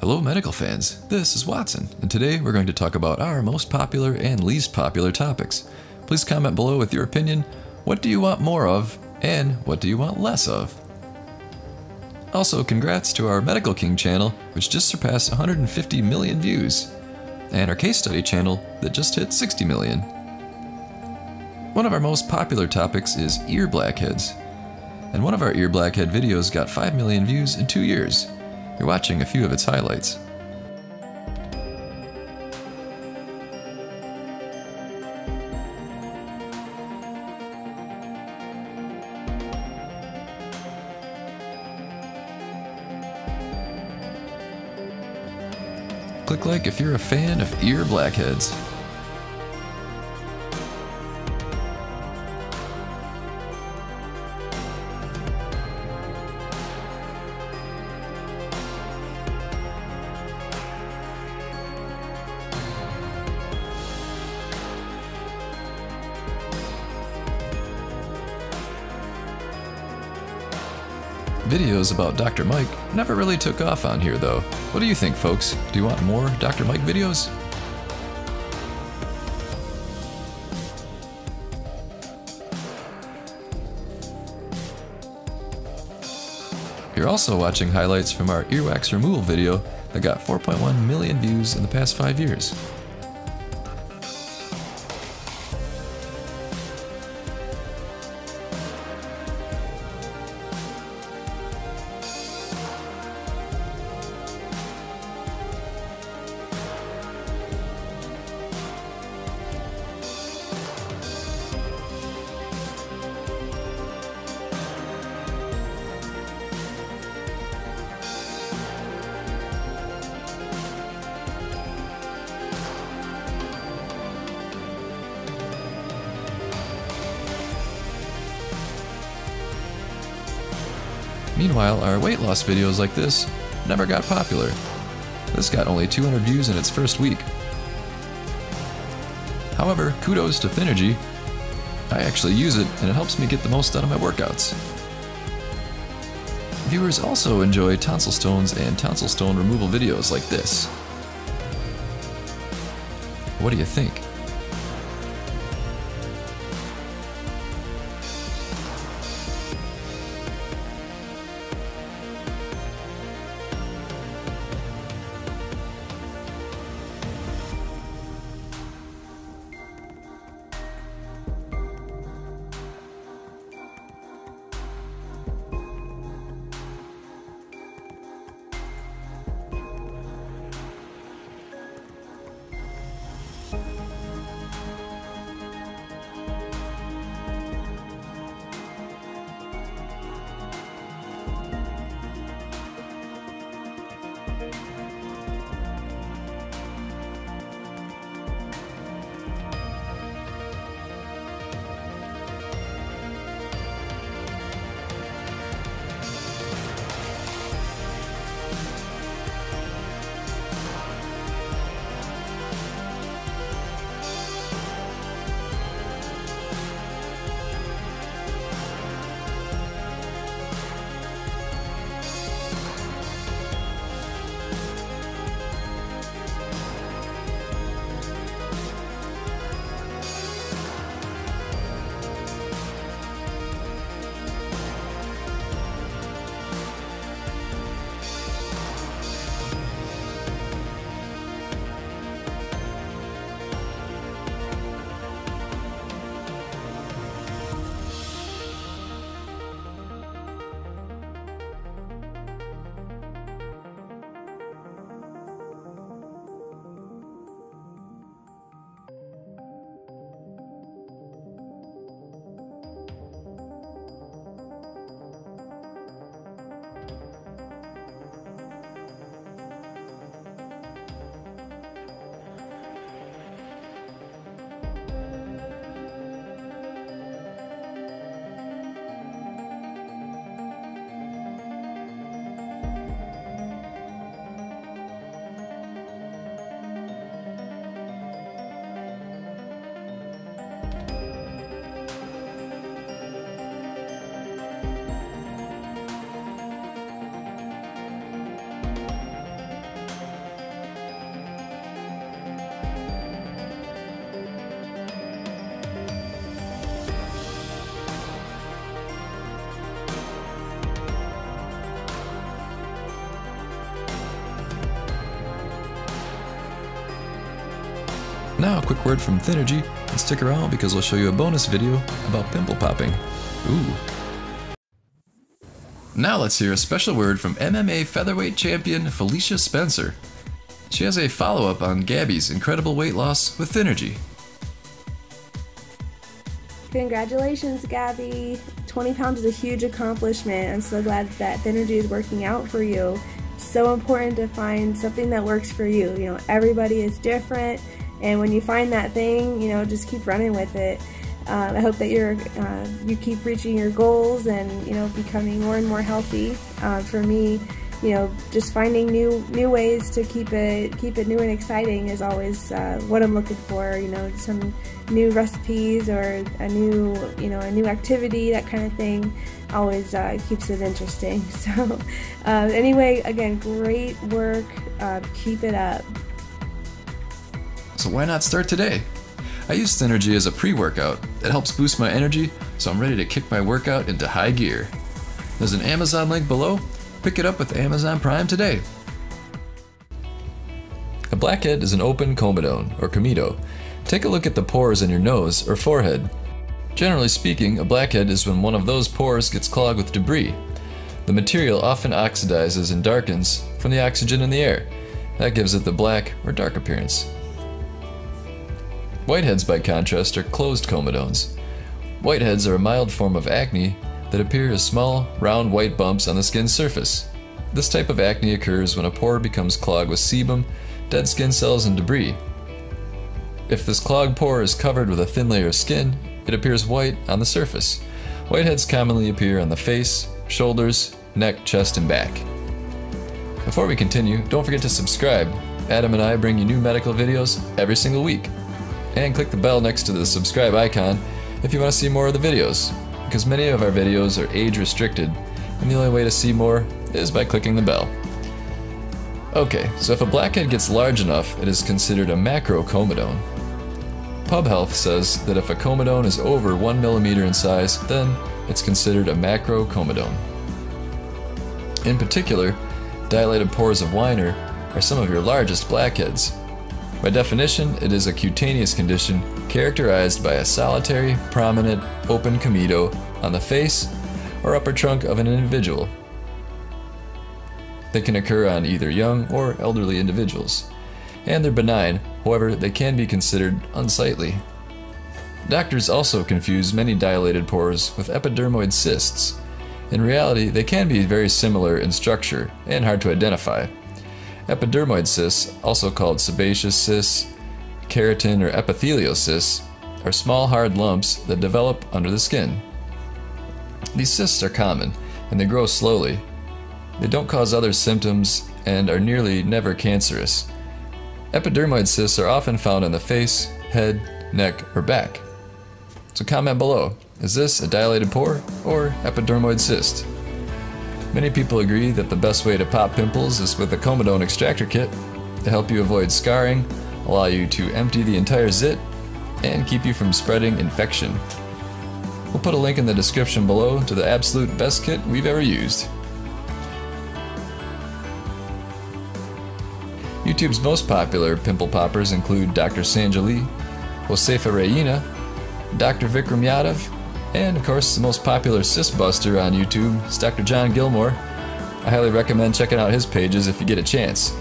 Hello medical fans, this is Watson, and today we're going to talk about our most popular and least popular topics. Please comment below with your opinion. What do you want more of, and what do you want less of? Also, congrats to our Medical King channel, which just surpassed 150 million views, and our case study channel that just hit 60 million. One of our most popular topics is ear blackheads, and one of our ear blackhead videos got 5 million views in 2 years. You're watching a few of its highlights. Click like if you're a fan of ear blackheads. Videos about Dr. Mike never really took off on here though. What do you think, folks? Do you want more Dr. Mike videos? You're also watching highlights from our earwax removal video that got 4.1 million views in the past 5 years. Meanwhile, our weight loss videos like this never got popular. This got only 200 views in its first week. However, kudos to Thynergy. I actually use it and it helps me get the most out of my workouts. Viewers also enjoy tonsil stones and tonsil stone removal videos like this. What do you think? Now a quick word from Thynergy, and stick around because we'll show you a bonus video about pimple popping. Ooh. Now let's hear a special word from MMA featherweight champion Felicia Spencer. She has a follow-up on Gabby's incredible weight loss with Thynergy. Congratulations, Gabby. 20 pounds is a huge accomplishment. I'm so glad that Thynergy is working out for you. It's so important to find something that works for you. You know, everybody is different, and when you find that thing, you know, just keep running with it. I hope that you keep reaching your goals and, you know, becoming more and more healthy. For me, you know, just finding new ways to keep it new and exciting is always what I'm looking for. You know, some new recipes or a new activity, that kind of thing, always keeps it interesting. So anyway, again, great work. Keep it up. So why not start today? I use Thynergy as a pre-workout. It helps boost my energy, so I'm ready to kick my workout into high gear. There's an Amazon link below. Pick it up with Amazon Prime today. A blackhead is an open comedone, or comedo. Take a look at the pores in your nose or forehead. Generally speaking, a blackhead is when one of those pores gets clogged with debris. The material often oxidizes and darkens from the oxygen in the air. That gives it the black or dark appearance. Whiteheads, by contrast, are closed comedones. Whiteheads are a mild form of acne that appear as small, round white bumps on the skin's surface. This type of acne occurs when a pore becomes clogged with sebum, dead skin cells, and debris. If this clogged pore is covered with a thin layer of skin, it appears white on the surface. Whiteheads commonly appear on the face, shoulders, neck, chest, and back. Before we continue, don't forget to subscribe. Adam and I bring you new medical videos every single week. And click the bell next to the subscribe icon if you want to see more of the videos, because many of our videos are age restricted, and the only way to see more is by clicking the bell. Okay, so if a blackhead gets large enough, it is considered a macrocomedone. Pub Health says that if a comedone is over 1 millimeter in size, then it's considered a macrocomedone. In particular, dilated pores of Weiner are some of your largest blackheads. By definition, it is a cutaneous condition characterized by a solitary, prominent, open comedo on the face or upper trunk of an individual. They can occur on either young or elderly individuals, and they're benign, however, they can be considered unsightly. Doctors also confuse many dilated pores with epidermoid cysts. In reality, they can be very similar in structure and hard to identify. Epidermoid cysts, also called sebaceous cysts, keratin or epithelial cysts, are small hard lumps that develop under the skin. These cysts are common, and they grow slowly. They don't cause other symptoms and are nearly never cancerous. Epidermoid cysts are often found on the face, head, neck, or back. So comment below, is this a dilated pore or epidermoid cyst? Many people agree that the best way to pop pimples is with a comedone extractor kit to help you avoid scarring, allow you to empty the entire zit, and keep you from spreading infection. We'll put a link in the description below to the absolute best kit we've ever used. YouTube's most popular pimple poppers include Dr. Sanja Lee, Josefa Reyna, Dr. Vikram Yadav, and of course the most popular cyst buster on YouTube is Dr. John Gilmore. I highly recommend checking out his pages if you get a chance.